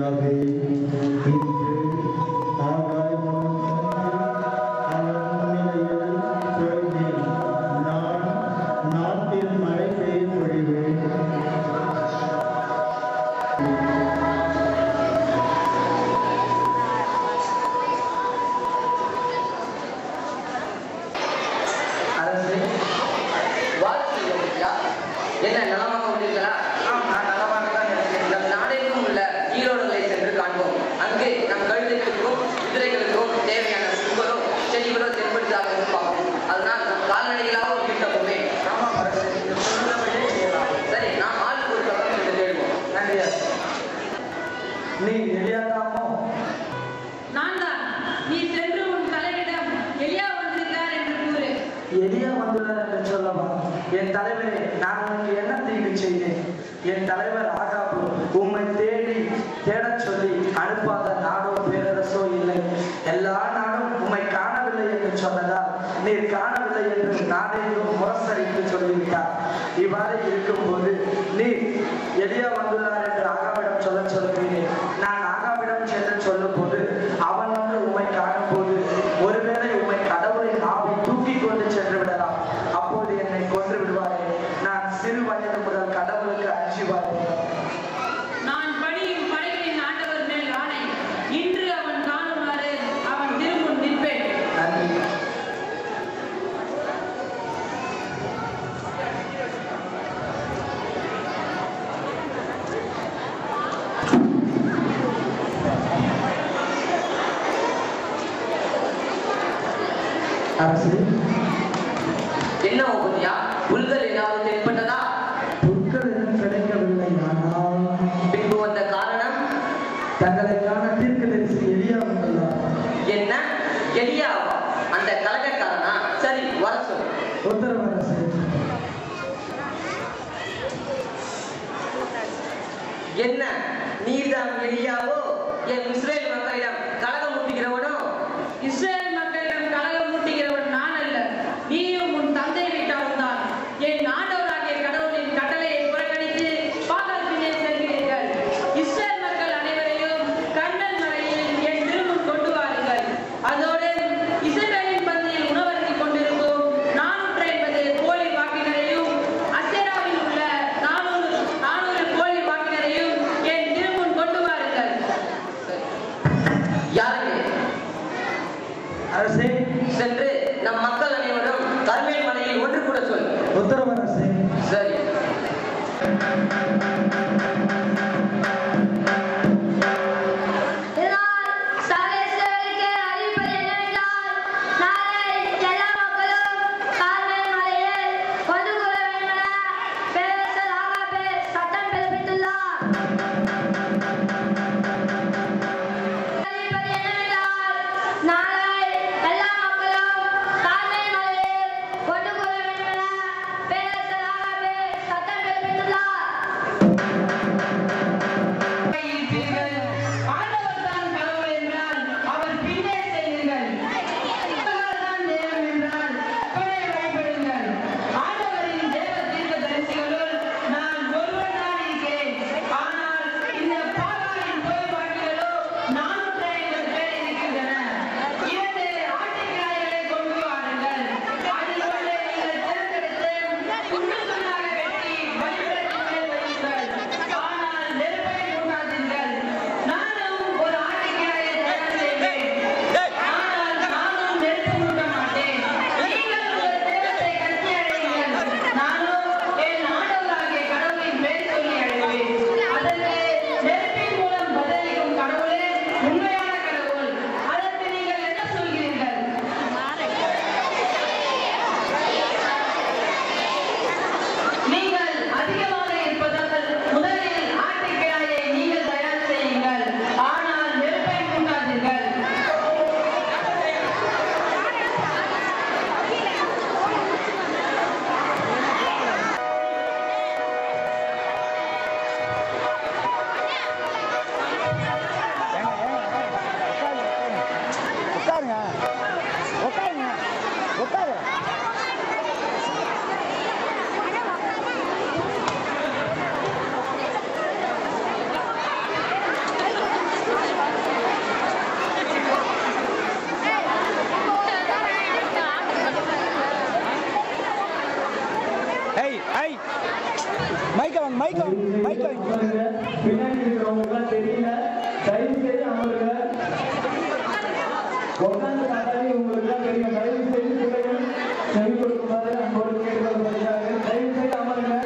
எலியாவே இன்று ஆகாயம் நாட்டில் மழை பெய்ய பொழிவேன். என்ன நலமாக உள்ளீர்களா? நான் நலமாக தான் இருக்கிறேன். நம் நாடெங்கும் உள்ள ஈரோடுகளை சென்று காண்போம். அங்கு நம் கழுதைகளுக்கும் குதிரைகளுக்கும் தேவையான புண்களோ செடிகளோ தென்படுத்ததாக பார்ப்போம். அதனால் நம் கால்நடைகளாக கிட்டப்போமே. சரி, நாம் ஆளுக்கு ஒரு பக்கம் என்று தேடுவோம். நன்றியா? நீ எலியாதாமோ? நான் தான். நீ சென்று உன் தலைவரிடம் எலியா வந்திருக்கிறார் என்று கூறு. எலியா வந்துள்ளார் என்று சொல்லவா? என் தலைவரே, நான் உனக்கு என்ன தீங்கு செய்தேன்? என் தலைவர் ஆகாபு உம்மை தேடச் சொல்லி அனுப்பாத நாடோ பேரரசோ இல்லை. எல்லா நாடும் உம்மை காணவில்லை என்று சொன்னதால் நீர் காணவில்லை என்று நாடெங்கும் முரசரித்து சொல்லிவிட்டார். இவ்வாறு இருக்கும்போது நீர் எலியா வந்துள்ளார் என்று ஆகாவிடம் சொல்லுகிறேன். நான் ஆகாவிடம் சென்று சொல்லும் போது அவன் வந்து உம்மை காணும் போது ஒருவேளை உம்மை கடவுளின் ஆவி தூக்கி கொண்டு சென்று விடலாம். அப்போது என்னை கொன்று விடுவாரே. நான் சிறு வயது முதல் கடவுளுக்கு அஞ்சுவாரே. நான் பணியும் படைகளின் ஆண்டவர் மேல் ஆணை, இன்று அவன் காணுமாறு அவன் திருமுன் நிற்பேன். நன்றி. அரசு, என்ன உபதியா? புல்கள் ஏதாவது தென்பட்டதா? புற்கள் எதுவும் கிடைக்கவில்லை. ஆனால் பின்பு வந்த காரணம்? தங்களை காண தீர்க்கதரிசி எலியா வந்துள்ளார். என்ன, எலியாவா? அந்த கலகக்காரனா? சரி, வர சொல். உத்தரவு அரசு. என்ன, நீதான் எலியாவோ? என் இஸ்ரேல் மக்களிடம் கலகம் ஊட்டுகிறவனோ? இஸ்ரேல் மக்களிடம் கலகம் மூட்டுகிறவன் நான் அல்ல, நீயும் உன் தந்தை வீட்டாரும் தான். என் ஆண்டவராகிய கடவுளின் கட்டளையை புறக்கணித்து பாகால் பின்னே செல்கிறீர்கள். இஸ்ரேல் மக்கள் அனைவரையும் கர்மேல் மலையில் என் திருமுன் கொண்டு வாருங்கள். அதோடு இஸ்ரவேலின் பந்தியில் உணவருந்திக் கொண்டிருக்கும் 450 கோழி வாக்கினரையும் அசேராவில் உள்ள 400 கோழி வாக்கினரையும் என் திருமுன் கொண்டு வாருங்கள். யாருக்கு? அரசே, சென்று நம் மக்கள் அனைவரும் கர்மேல் மலையில் ஒன்று கூட சொல். உத்தரவு அரசே. சரி. பின்னாடி இருக்கிறவங்களுக்குலாம் தெரியல, தயவு செய்து அமருங்க. உட்கார்ந்து பார்த்தாலே உங்களுக்குலாம் தெரியும். தயவு செய்து பிள்ளைகள் செவி கொடுக்குமாறு அன்போடு கேட்டுக்கொள்ளப்படுகிறார்கள். தயவு செய்து அமருங்க.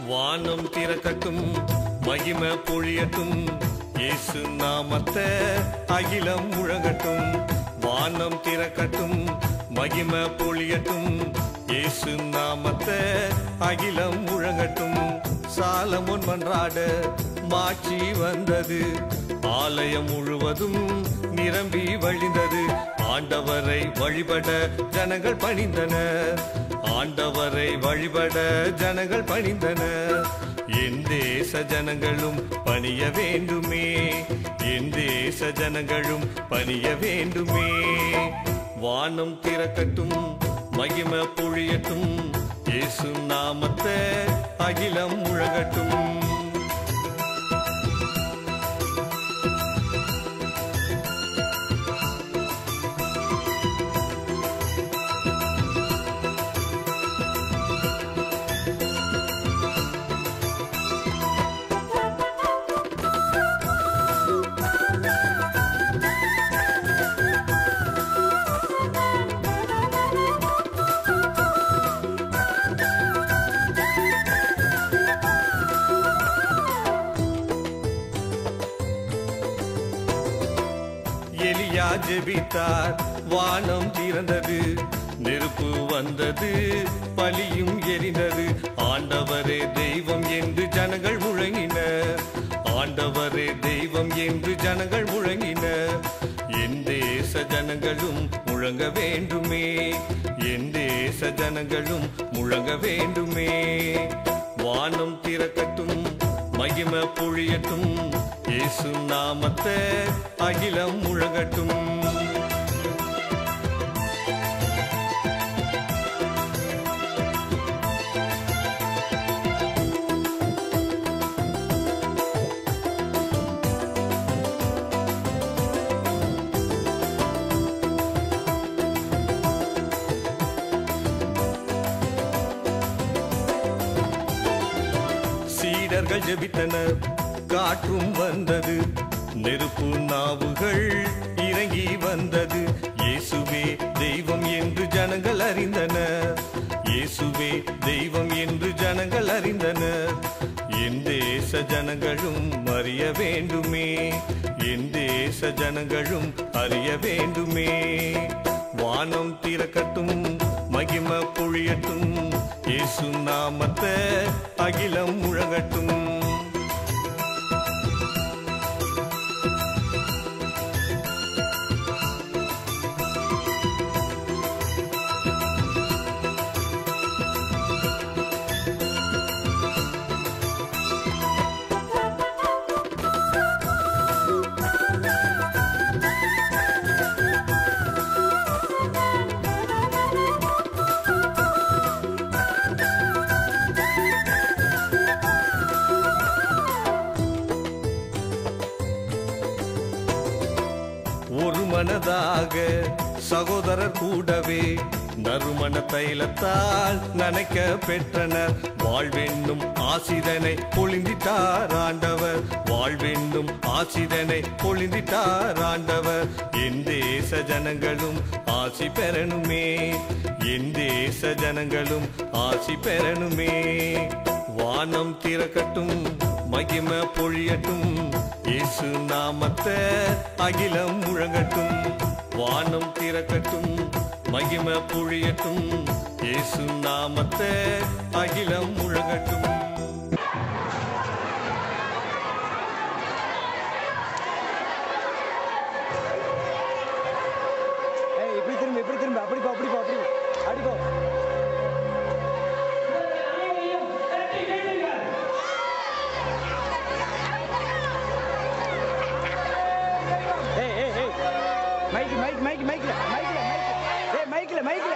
வானம் திறக்கட்டும், மகிமை பொழியட்டும், இயேசு நாமத்தை அகிலம் முழங்கட்டும். வானம் திறக்கட்டும், மகிமை பொழியட்டும், இயேசு நாமத்தை அகிலம் முழங்கட்டும். சாலமோன் மன்றாட மாட்சி வந்தது, ஆலயம் முழுவதும் நிரம்பி வழிந்தது. ஆண்டவரை வழிபட ஜனங்கள் பணிந்தனர், ஆண்டவரை வழிபட ஜனங்கள் பணிந்தனர். என் தேச ஜனங்களும் பணிய வேண்டுமே, என் தேச ஜனங்களும் பணிய வேண்டுமே. வானம் திறக்கட்டும், மகிமை பொழியட்டும், இயேசு நாமத்தை அகிலம் முழங்கட்டும். எலியா ஜெபித்தார், வானம் திறந்தது, நெருப்பு வந்தது, பலியும் எரிந்தது. ஆண்டவரே தெய்வம் என்று ஜனங்கள் முழங்கினர், ஆண்டவரே தெய்வம் என்று ஜனங்கள் முழங்கினர். என் தேச ஜனங்களும் முழங்க வேண்டுமே, என் தேச ஜனங்களும் முழங்க வேண்டுமே. வானம் திறக்கட்டும், மகிமை பொழியட்டும், இயேசு நாமத்தை அகிலம் முழங்கட்டும். சீடர்கள் ஜெபித்தனர், காற்றும் வந்தது, நெருப்பு நாவுகள் இறங்கி வந்தது. இயேசுவே தெய்வம் என்று ஜனங்கள் அறிந்தனர், இயேசுவே தெய்வம் என்று ஜனங்கள் அறிந்தனர். என் தேச ஜனங்களும் அறிய வேண்டுமே, என் தேச ஜனங்களும் அறிய வேண்டுமே. வானம் திறக்கட்டும், மகிமை பொழியட்டும், இயேசு நாமத்தை அகிலம் முழங்கட்டும். ஒரு மனதாக சகோதரர் கூடவே நறுமண தைலத்தால் நனைக்க பெற்றனர். வாழ்வென்னும் ஆசிதனை பொழிந்திட்டார் ஆண்டவர், வாழ்வென்னும் ஆசிதனை பொழிந்திட்டார் ஆண்டவர். என் தேச ஜனங்களும் ஆசி பெறணுமே, என் தேச ஜனங்களும் ஆசி பெறணுமே. வானம் திறக்கட்டும், மகிமை பொழியட்டும், இயேசு நாமத்தை அகிலம் முழங்கட்டும். வானம் திறக்கட்டும், மகிமை பொழியட்டும், இயேசு நாமத்தை அகிலம் முழங்கட்டும். இப்படி திரும்ப அப்படி போ அப்படி போ அப்படி அடிப்போ. மைக்ல மைக்ல மைக்ல மைக்ல மைக்ல மைக்ல